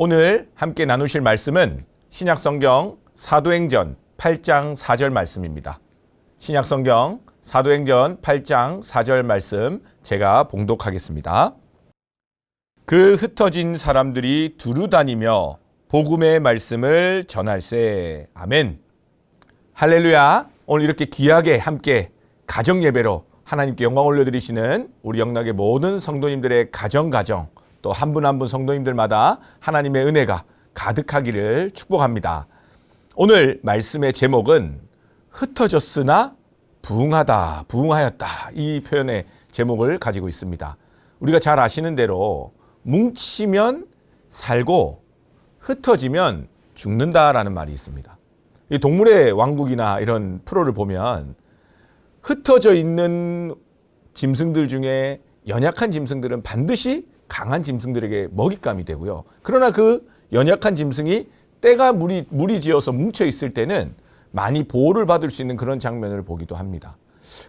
오늘 함께 나누실 말씀은 신약성경 사도행전 8장 4절 말씀입니다. 신약성경 사도행전 8장 4절 말씀 제가 봉독하겠습니다. 그 흩어진 사람들이 두루 다니며 복음의 말씀을 전할세. 아멘. 할렐루야. 오늘 이렇게 귀하게 함께 가정 예배로 하나님께 영광 올려드리시는 우리 영락의 모든 성도님들의 가정 또 한 분 한 분 성도님들마다 하나님의 은혜가 가득하기를 축복합니다. 오늘 말씀의 제목은 흩어졌으나 부흥하였다. 이 표현의 제목을 가지고 있습니다. 우리가 잘 아시는 대로 뭉치면 살고 흩어지면 죽는다라는 말이 있습니다. 이 동물의 왕국이나 이런 프로를 보면 흩어져 있는 짐승들 중에 연약한 짐승들은 반드시 강한 짐승들에게 먹잇감이 되고요. 그러나 그 연약한 짐승이 때가 무리지어서 뭉쳐 있을 때는 많이 보호를 받을 수 있는 그런 장면을 보기도 합니다.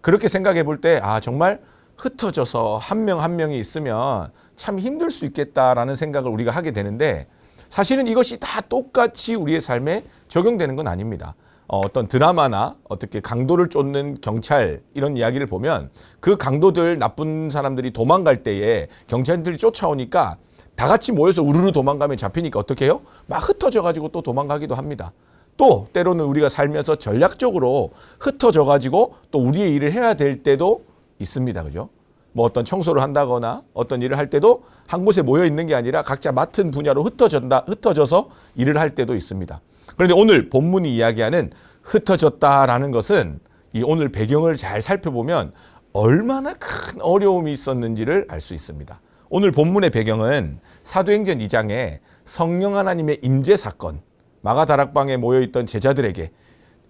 그렇게 생각해 볼 때 정말 흩어져서 한 명 한 명이 있으면 참 힘들 수 있겠다라는 생각을 우리가 하게 되는데, 사실은 이것이 다 똑같이 우리의 삶에 적용되는 건 아닙니다. 어떤 드라마나 어떻게 강도를 쫓는 경찰 이런 이야기를 보면 그 강도들 나쁜 사람들이 도망갈 때에 경찰들이 쫓아오니까 다 같이 모여서 우르르 도망가면 잡히니까 어떻게 해요? 막 흩어져 가지고 또 도망가기도 합니다. 또 때로는 우리가 살면서 전략적으로 흩어져 가지고 또 우리의 일을 해야 될 때도 있습니다. 그죠? 뭐 어떤 청소를 한다거나 어떤 일을 할 때도 한 곳에 모여 있는 게 아니라 각자 맡은 분야로 흩어져서 일을 할 때도 있습니다. 그런데 오늘 본문이 이야기하는 흩어졌다라는 것은 이 오늘 배경을 잘 살펴보면 얼마나 큰 어려움이 있었는지를 알 수 있습니다. 오늘 본문의 배경은 사도행전 2장에 성령 하나님의 임재 사건, 마가다락방에 모여있던 제자들에게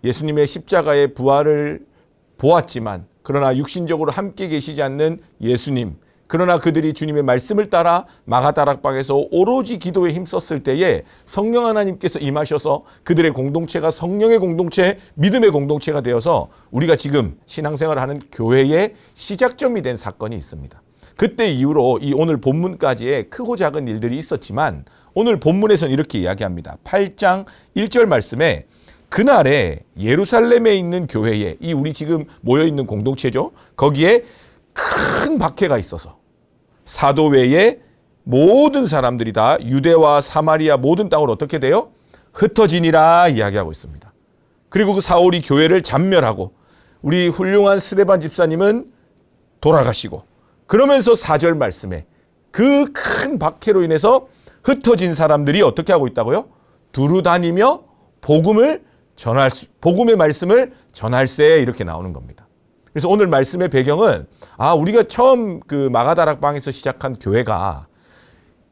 예수님의 십자가의 부활을 보았지만 그러나 육신적으로 함께 계시지 않는 예수님, 그러나 그들이 주님의 말씀을 따라 마가다락방에서 오로지 기도에 힘썼을 때에 성령 하나님께서 임하셔서 그들의 공동체가 성령의 공동체, 믿음의 공동체가 되어서 우리가 지금 신앙생활을 하는 교회의 시작점이 된 사건이 있습니다. 그때 이후로 이 오늘 본문까지의 크고 작은 일들이 있었지만 오늘 본문에서는 이렇게 이야기합니다. 8장 1절 말씀에 그날에 예루살렘에 있는 교회에, 이 우리 지금 모여있는 공동체죠. 거기에 큰 박해가 있어서 사도 외에 모든 사람들이 다 유대와 사마리아 모든 땅으로 어떻게 돼요? 흩어지니라 이야기하고 있습니다. 그리고 그 사울이 교회를 잔멸하고 우리 훌륭한 스데반 집사님은 돌아가시고, 그러면서 4절 말씀에 그 큰 박해로 인해서 흩어진 사람들이 어떻게 하고 있다고요? 두루 다니며 복음의 말씀을 전할세, 이렇게 나오는 겁니다. 그래서 오늘 말씀의 배경은 우리가 처음 그 마가다락방에서 시작한 교회가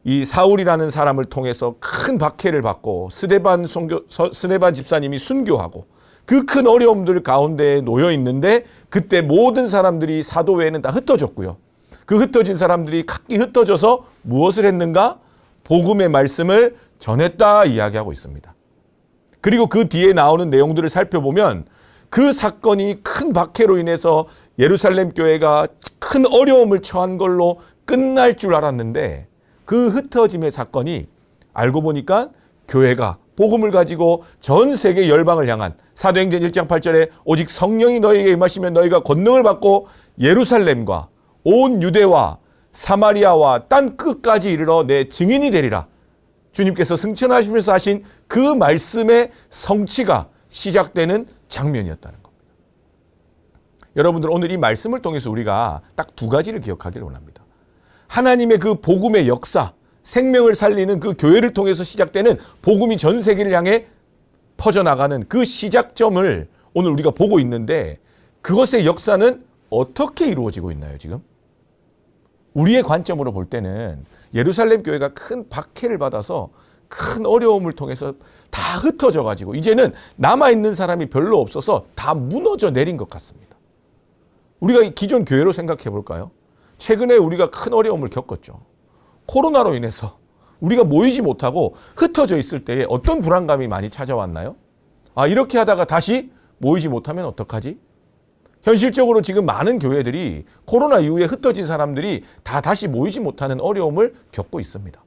이 사울이라는 사람을 통해서 큰 박해를 받고 스데반 집사님이 순교하고 그 큰 어려움들 가운데 놓여 있는데, 그때 모든 사람들이 사도 외에는 다 흩어졌고요. 그 흩어진 사람들이 각기 흩어져서 무엇을 했는가? 복음의 말씀을 전했다 이야기하고 있습니다. 그리고 그 뒤에 나오는 내용들을 살펴보면 그 사건이 큰 박해로 인해서 예루살렘 교회가 큰 어려움을 처한 걸로 끝날 줄 알았는데, 그 흩어짐의 사건이 알고 보니까 교회가 복음을 가지고 전 세계 열방을 향한, 사도행전 1장 8절에 오직 성령이 너희에게 임하시면 너희가 권능을 받고 예루살렘과 온 유대와 사마리아와 땅 끝까지 이르러 내 증인이 되리라. 주님께서 승천하시면서 하신 그 말씀의 성취가 시작되는 장면이었다는 겁니다. 여러분들, 오늘 이 말씀을 통해서 우리가 딱 두 가지를 기억하기를 원합니다. 하나님의 그 복음의 역사, 생명을 살리는 그 교회를 통해서 시작되는 복음이 전 세계를 향해 퍼져나가는 그 시작점을 오늘 우리가 보고 있는데, 그것의 역사는 어떻게 이루어지고 있나요, 지금? 우리의 관점으로 볼 때는 예루살렘 교회가 큰 박해를 받아서 큰 어려움을 통해서 다 흩어져 가지고 이제는 남아있는 사람이 별로 없어서 다 무너져 내린 것 같습니다. 우리가 기존 교회로 생각해 볼까요? 최근에 우리가 큰 어려움을 겪었죠. 코로나로 인해서 우리가 모이지 못하고 흩어져 있을 때에 어떤 불안감이 많이 찾아왔나요? 이렇게 하다가 다시 모이지 못하면 어떡하지? 현실적으로 지금 많은 교회들이 코로나 이후에 흩어진 사람들이 다 다시 모이지 못하는 어려움을 겪고 있습니다.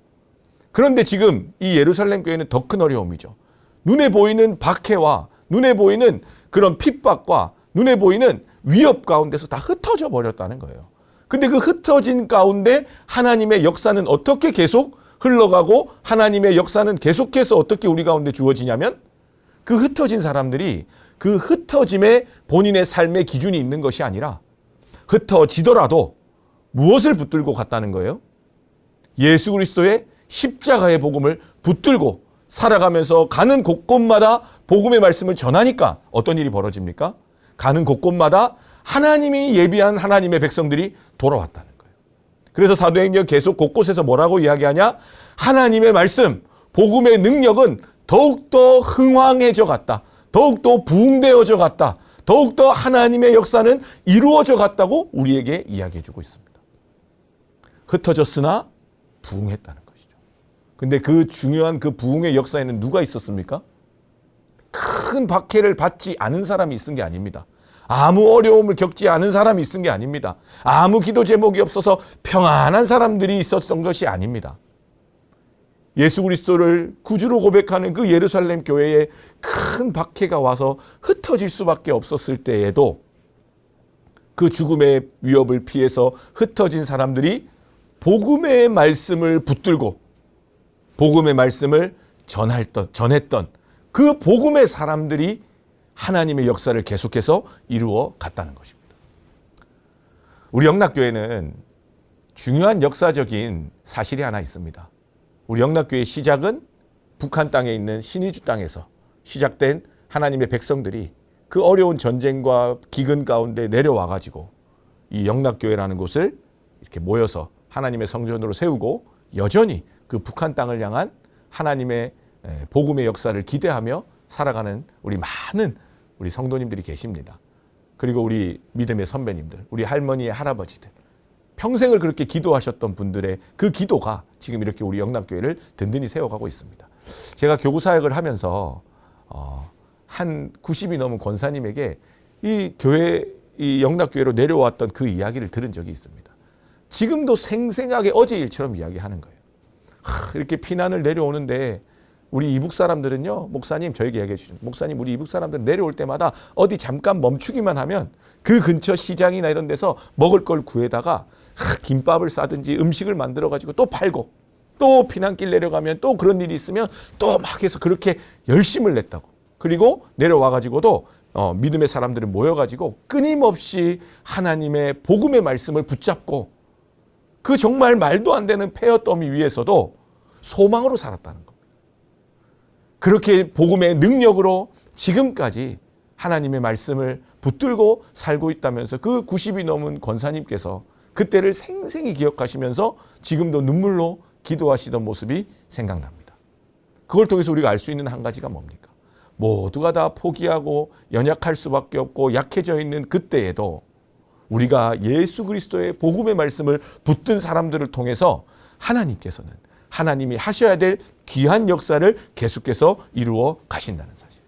그런데 지금 이 예루살렘 교회는 더 큰 어려움이죠. 눈에 보이는 박해와 눈에 보이는 그런 핍박과 눈에 보이는 위협 가운데서 다 흩어져 버렸다는 거예요. 근데 그 흩어진 가운데 하나님의 역사는 어떻게 계속 흘러가고 하나님의 역사는 계속해서 어떻게 우리 가운데 주어지냐면 그 흩어진 사람들이 그 흩어짐에 본인의 삶의 기준이 있는 것이 아니라 흩어지더라도 무엇을 붙들고 갔다는 거예요? 예수 그리스도의 십자가의 복음을 붙들고 살아가면서 가는 곳곳마다 복음의 말씀을 전하니까 어떤 일이 벌어집니까? 가는 곳곳마다 하나님이 예비한 하나님의 백성들이 돌아왔다는 거예요. 그래서 사도행전 계속 곳곳에서 뭐라고 이야기하냐? 하나님의 말씀, 복음의 능력은 더욱더 흥황해져 갔다. 더욱더 부흥되어져 갔다. 더욱더 하나님의 역사는 이루어져 갔다고 우리에게 이야기해 주고 있습니다. 흩어졌으나 부흥했다는 것이죠. 근데 그 중요한 그 부흥의 역사에는 누가 있었습니까? 큰 박해를 받지 않은 사람이 있은 게 아닙니다. 아무 어려움을 겪지 않은 사람이 있은 게 아닙니다. 아무 기도 제목이 없어서 평안한 사람들이 있었던 것이 아닙니다. 예수 그리스도를 구주로 고백하는 그 예루살렘 교회에 큰 박해가 와서 흩어질 수밖에 없었을 때에도 그 죽음의 위협을 피해서 흩어진 사람들이 복음의 말씀을 붙들고 복음의 말씀을 전했던 그 복음의 사람들이 하나님의 역사를 계속해서 이루어 갔다는 것입니다. 우리 영락교회는 중요한 역사적인 사실이 하나 있습니다. 우리 영락교회의 시작은 북한 땅에 있는 신의주 땅에서 시작된 하나님의 백성들이 그 어려운 전쟁과 기근 가운데 내려와 가지고 이 영락교회라는 곳을 이렇게 모여서 하나님의 성전으로 세우고 여전히 그 북한 땅을 향한 하나님의 복음의 역사를 기대하며 살아가는 우리 많은 우리 성도님들이 계십니다. 그리고 우리 믿음의 선배님들, 우리 할머니의 할아버지들, 평생을 그렇게 기도하셨던 분들의 그 기도가 지금 이렇게 우리 영락교회를 든든히 세워가고 있습니다. 제가 교구 사역을 하면서 한 90이 넘은 권사님에게 이 교회, 이 영락교회로 내려왔던 그 이야기를 들은 적이 있습니다. 지금도 생생하게 어제 일처럼 이야기하는 거예요. 이렇게 피난을 내려오는데 우리 이북 사람들은요, 목사님 저에게 이야기해 주시죠. 목사님, 우리 이북 사람들 내려올 때마다 어디 잠깐 멈추기만 하면 그 근처 시장이나 이런 데서 먹을 걸 구해다가 김밥을 싸든지 음식을 만들어 가지고 또 팔고 또 피난길 내려가면 또 그런 일이 있으면 또 막 해서 그렇게 열심을 냈다고. 그리고 내려와 가지고도 믿음의 사람들은 모여 가지고 끊임없이 하나님의 복음의 말씀을 붙잡고 그 정말 말도 안 되는 폐허 더미 위에서도 소망으로 살았다는 겁니다. 그렇게 복음의 능력으로 지금까지 하나님의 말씀을 붙들고 살고 있다면서 그 90이 넘은 권사님께서 그때를 생생히 기억하시면서 지금도 눈물로 기도하시던 모습이 생각납니다. 그걸 통해서 우리가 알 수 있는 한 가지가 뭡니까? 모두가 다 포기하고 연약할 수밖에 없고 약해져 있는 그때에도 우리가 예수 그리스도의 복음의 말씀을 붙든 사람들을 통해서 하나님께서는 하나님이 하셔야 될 귀한 역사를 계속해서 이루어 가신다는 사실.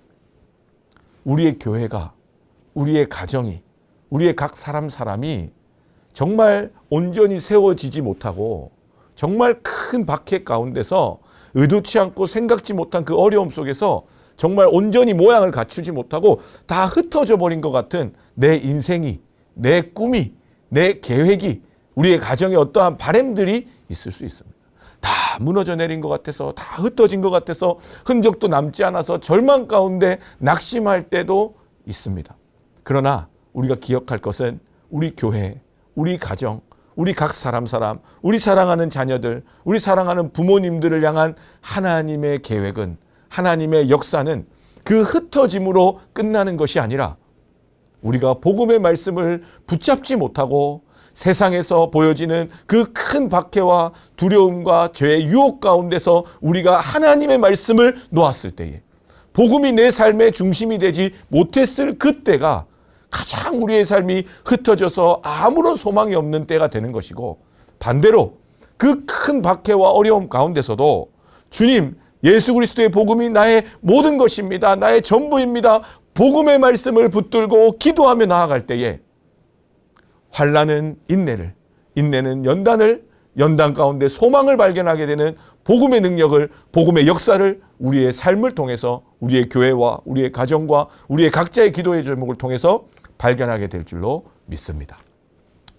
우리의 교회가, 우리의 가정이, 우리의 각 사람이 정말 온전히 세워지지 못하고 정말 큰 박해 가운데서 의도치 않고 생각지 못한 그 어려움 속에서 정말 온전히 모양을 갖추지 못하고 다 흩어져 버린 것 같은 내 인생이, 내 꿈이, 내 계획이, 우리의 가정에 어떠한 바람들이 있을 수 있습니다. 다 무너져 내린 것 같아서, 다 흩어진 것 같아서, 흔적도 남지 않아서 절망 가운데 낙심할 때도 있습니다. 그러나 우리가 기억할 것은 우리 교회, 우리 가정, 우리 각 사람, 우리 사랑하는 자녀들, 우리 사랑하는 부모님들을 향한 하나님의 계획은, 하나님의 역사는 그 흩어짐으로 끝나는 것이 아니라 우리가 복음의 말씀을 붙잡지 못하고 세상에서 보여지는 그 큰 박해와 두려움과 죄의 유혹 가운데서 우리가 하나님의 말씀을 놓았을 때에 복음이 내 삶의 중심이 되지 못했을 그때가 가장 우리의 삶이 흩어져서 아무런 소망이 없는 때가 되는 것이고, 반대로 그 큰 박해와 어려움 가운데서도 주님, 예수 그리스도의 복음이 나의 모든 것입니다. 나의 전부입니다. 복음의 말씀을 붙들고 기도하며 나아갈 때에 환난은 인내를, 인내는 연단을, 연단 가운데 소망을 발견하게 되는 복음의 능력을, 복음의 역사를 우리의 삶을 통해서 우리의 교회와 우리의 가정과 우리의 각자의 기도의 제목을 통해서 발견하게 될 줄로 믿습니다.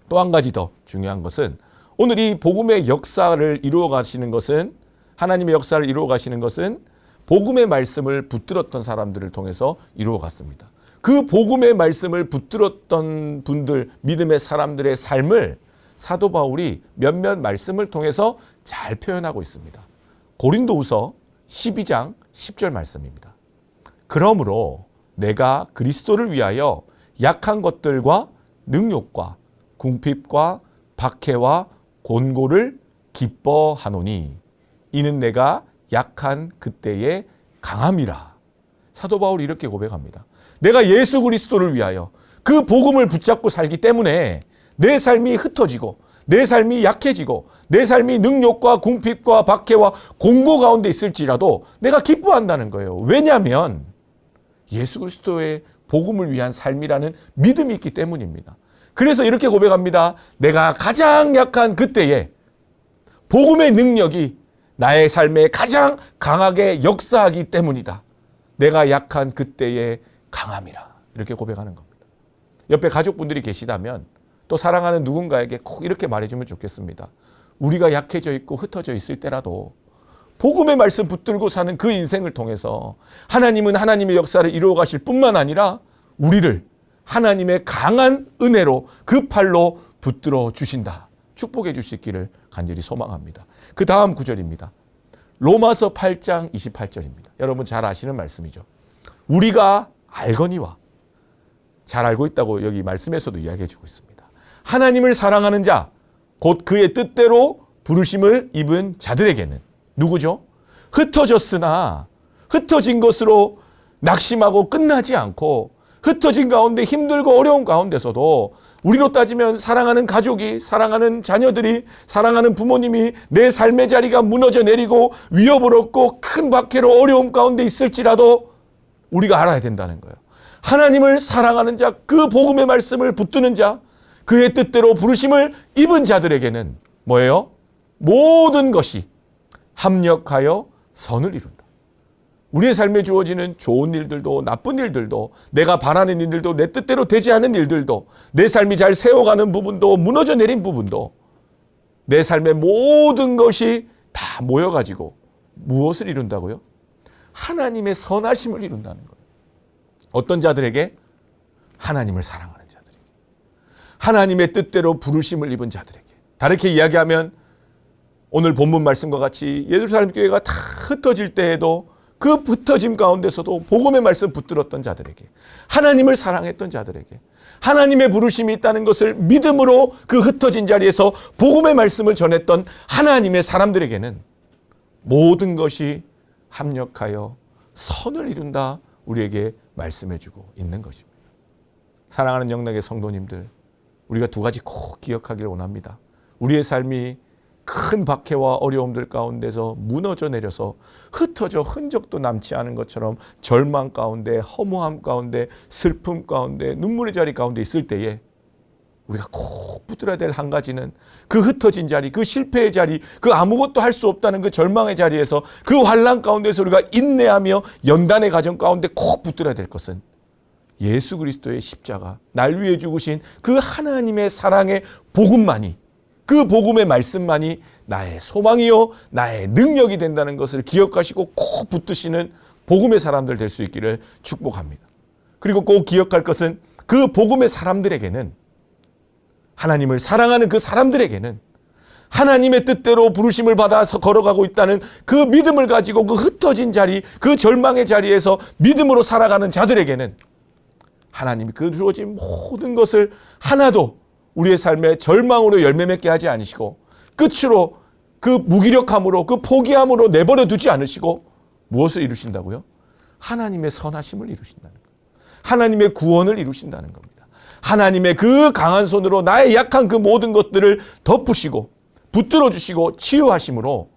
또 한 가지 더 중요한 것은 오늘 이 복음의 역사를 이루어 가시는 것은, 하나님의 역사를 이루어 가시는 것은 복음의 말씀을 붙들었던 사람들을 통해서 이루어 갔습니다. 그 복음의 말씀을 붙들었던 분들, 믿음의 사람들의 삶을 사도 바울이 몇몇 말씀을 통해서 잘 표현하고 있습니다. 고린도후서 12장 10절 말씀입니다. 그러므로 내가 그리스도를 위하여 약한 것들과 능욕과 궁핍과 박해와 곤고를 기뻐하노니 이는 내가 약한 그때에 강함이라. 사도 바울이 이렇게 고백합니다. 내가 예수 그리스도를 위하여 그 복음을 붙잡고 살기 때문에 내 삶이 흩어지고 내 삶이 약해지고 내 삶이 능욕과 궁핍과 박해와 공고 가운데 있을지라도 내가 기뻐한다는 거예요. 왜냐하면 예수 그리스도의 복음을 위한 삶이라는 믿음이 있기 때문입니다. 그래서 이렇게 고백합니다. 내가 가장 약한 그때에 복음의 능력이 나의 삶에 가장 강하게 역사하기 때문이다. 내가 약한 그때에 강함이라. 이렇게 고백하는 겁니다. 옆에 가족분들이 계시다면 또 사랑하는 누군가에게 꼭 이렇게 말해주면 좋겠습니다. 우리가 약해져 있고 흩어져 있을 때라도 복음의 말씀 붙들고 사는 그 인생을 통해서 하나님은 하나님의 역사를 이루어 가실 뿐만 아니라 우리를 하나님의 강한 은혜로 그 팔로 붙들어 주신다. 축복해 주시기를 간절히 소망합니다. 그 다음 구절입니다. 로마서 8장 28절입니다. 여러분 잘 아시는 말씀이죠. 우리가 알거니와, 잘 알고 있다고 여기 말씀에서도 이야기해 주고 있습니다. 하나님을 사랑하는 자, 곧 그의 뜻대로 부르심을 입은 자들에게는 누구죠? 흩어졌으나 흩어진 것으로 낙심하고 끝나지 않고 흩어진 가운데 힘들고 어려운 가운데서도 우리로 따지면 사랑하는 가족이, 사랑하는 자녀들이, 사랑하는 부모님이 내 삶의 자리가 무너져 내리고 위협을 얻고 큰 박해로 어려움 가운데 있을지라도 우리가 알아야 된다는 거예요. 하나님을 사랑하는 자, 그 복음의 말씀을 붙드는 자, 그의 뜻대로 부르심을 입은 자들에게는 뭐예요? 모든 것이 합력하여 선을 이룬다. 우리의 삶에 주어지는 좋은 일들도 나쁜 일들도 내가 바라는 일들도 내 뜻대로 되지 않은 일들도 내 삶이 잘 세워가는 부분도 무너져 내린 부분도 내 삶의 모든 것이 다 모여가지고 무엇을 이룬다고요? 하나님의 선하심을 이룬다는 거예요. 어떤 자들에게? 하나님을 사랑하는 자들에게. 하나님의 뜻대로 부르심을 입은 자들에게. 다르게 이야기하면 오늘 본문 말씀과 같이 예루살렘 교회가 다 흩어질 때에도 그 흩어짐 가운데서도 복음의 말씀 붙들었던 자들에게, 하나님을 사랑했던 자들에게, 하나님의 부르심이 있다는 것을 믿음으로 그 흩어진 자리에서 복음의 말씀을 전했던 하나님의 사람들에게는 모든 것이 합력하여 선을 이룬다. 우리에게 말씀해주고 있는 것입니다. 사랑하는 영락의 성도님들, 우리가 두 가지 꼭 기억하기를 원합니다. 우리의 삶이 큰 박해와 어려움들 가운데서 무너져 내려서 흩어져 흔적도 남지 않은 것처럼 절망 가운데, 허무함 가운데, 슬픔 가운데, 눈물의 자리 가운데 있을 때에 우리가 꼭 붙들어야 될 한 가지는 그 흩어진 자리, 그 실패의 자리, 그 아무것도 할 수 없다는 그 절망의 자리에서 그 환난 가운데서 우리가 인내하며 연단의 과정 가운데 꼭 붙들어야 될 것은 예수 그리스도의 십자가, 날 위해 죽으신 그 하나님의 사랑의 복음만이, 그 복음의 말씀만이 나의 소망이요 나의 능력이 된다는 것을 기억하시고 꼭 붙드시는 복음의 사람들 될 수 있기를 축복합니다. 그리고 꼭 기억할 것은 그 복음의 사람들에게는, 하나님을 사랑하는 그 사람들에게는 하나님의 뜻대로 부르심을 받아서 걸어가고 있다는 그 믿음을 가지고 그 흩어진 자리, 그 절망의 자리에서 믿음으로 살아가는 자들에게는 하나님이 그 주어진 모든 것을 하나도 우리의 삶에 절망으로 열매 맺게 하지 않으시고 끝으로 그 무기력함으로, 그 포기함으로 내버려 두지 않으시고 무엇을 이루신다고요? 하나님의 선하심을 이루신다는 거예요. 하나님의 구원을 이루신다는 겁니다. 하나님의 그 강한 손으로 나의 약한 그 모든 것들을 덮으시고 붙들어 주시고 치유하심으로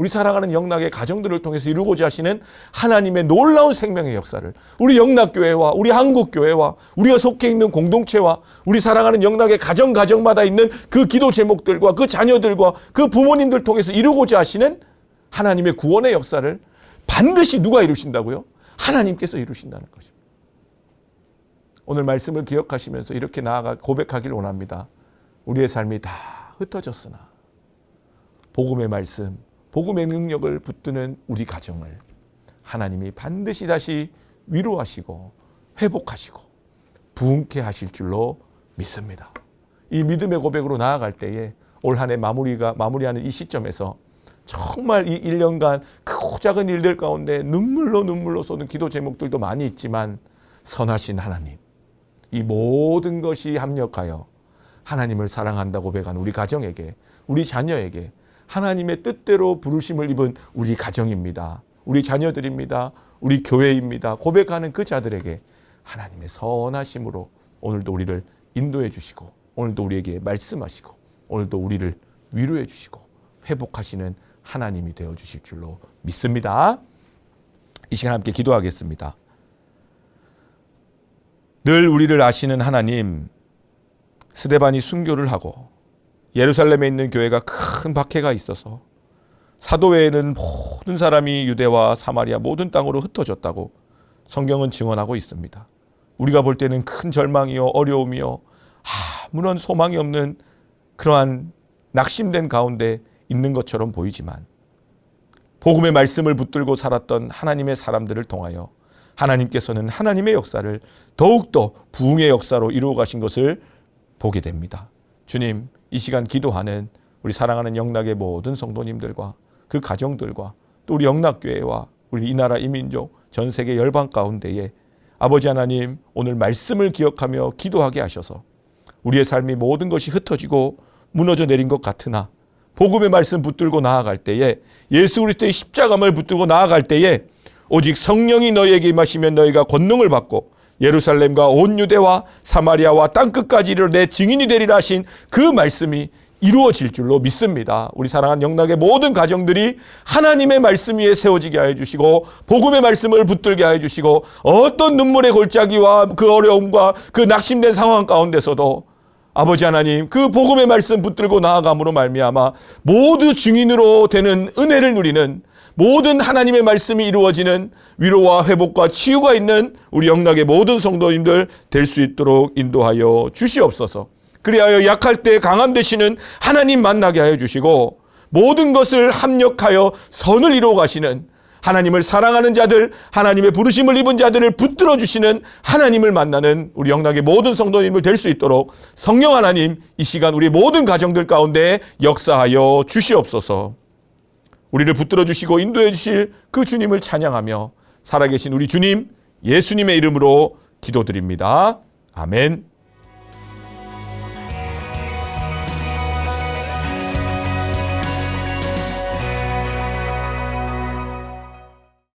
우리 사랑하는 영락의 가정들을 통해서 이루고자 하시는 하나님의 놀라운 생명의 역사를 우리 영락교회와 우리 한국교회와 우리가 속해 있는 공동체와 우리 사랑하는 영락의 가정마다 있는 그 기도 제목들과 그 자녀들과 그 부모님들 통해서 이루고자 하시는 하나님의 구원의 역사를 반드시 누가 이루신다고요? 하나님께서 이루신다는 것입니다. 오늘 말씀을 기억하시면서 이렇게 나아가 고백하기를 원합니다. 우리의 삶이 다 흩어졌으나 복음의 말씀, 복음의 능력을 붙드는 우리 가정을 하나님이 반드시 다시 위로하시고 회복하시고 부흥케 하실 줄로 믿습니다. 이 믿음의 고백으로 나아갈 때에 올 한 해 마무리하는 이 시점에서 정말 이 1년간 크고 작은 일들 가운데 눈물로 쏟은 기도 제목들도 많이 있지만 선하신 하나님, 이 모든 것이 합력하여 하나님을 사랑한다고 고백한 우리 가정에게, 우리 자녀에게 하나님의 뜻대로 부르심을 입은 우리 가정입니다. 우리 자녀들입니다. 우리 교회입니다. 고백하는 그 자들에게 하나님의 선하심으로 오늘도 우리를 인도해 주시고 오늘도 우리에게 말씀하시고 오늘도 우리를 위로해 주시고 회복하시는 하나님이 되어 주실 줄로 믿습니다. 이 시간 함께 기도하겠습니다. 늘 우리를 아시는 하나님, 스데반이 순교를 하고 예루살렘에 있는 교회가 큰 박해가 있어서 사도회에는 모든 사람이 유대와 사마리아 모든 땅으로 흩어졌다고 성경은 증언하고 있습니다. 우리가 볼 때는 큰 절망이요 어려움이요 아무런 소망이 없는 그러한 낙심된 가운데 있는 것처럼 보이지만 복음의 말씀을 붙들고 살았던 하나님의 사람들을 통하여 하나님께서는 하나님의 역사를 더욱더 부흥의 역사로 이루어 가신 것을 보게 됩니다. 주님, 이 시간 기도하는 우리 사랑하는 영락의 모든 성도님들과 그 가정들과 또 우리 영락교회와 우리 이 나라 이민족 전 세계 열방 가운데에 아버지 하나님 오늘 말씀을 기억하며 기도하게 하셔서 우리의 삶이 모든 것이 흩어지고 무너져 내린 것 같으나 복음의 말씀 붙들고 나아갈 때에 예수 그리스도의 십자가를 붙들고 나아갈 때에 오직 성령이 너희에게 임하시면 너희가 권능을 받고 예루살렘과 온 유대와 사마리아와 땅끝까지 이르러 내 증인이 되리라 하신 그 말씀이 이루어질 줄로 믿습니다. 우리 사랑하는 영락의 모든 가정들이 하나님의 말씀 위에 세워지게 하여 주시고 복음의 말씀을 붙들게 하여 주시고 어떤 눈물의 골짜기와 그 어려움과 그 낙심된 상황 가운데서도 아버지 하나님 그 복음의 말씀 붙들고 나아감으로 말미암아 모두 증인으로 되는 은혜를 누리는 모든 하나님의 말씀이 이루어지는 위로와 회복과 치유가 있는 우리 영락의 모든 성도님들 될 수 있도록 인도하여 주시옵소서. 그리하여 약할 때 강함 되시는 하나님 만나게 하여 주시고 모든 것을 합력하여 선을 이루어 가시는 하나님을 사랑하는 자들, 하나님의 부르심을 입은 자들을 붙들어 주시는 하나님을 만나는 우리 영락의 모든 성도님들 될 수 있도록 성령 하나님 이 시간 우리 모든 가정들 가운데 역사하여 주시옵소서. 우리를 붙들어 주시고 인도해 주실 그 주님을 찬양하며 살아계신 우리 주님 예수님의 이름으로 기도드립니다. 아멘.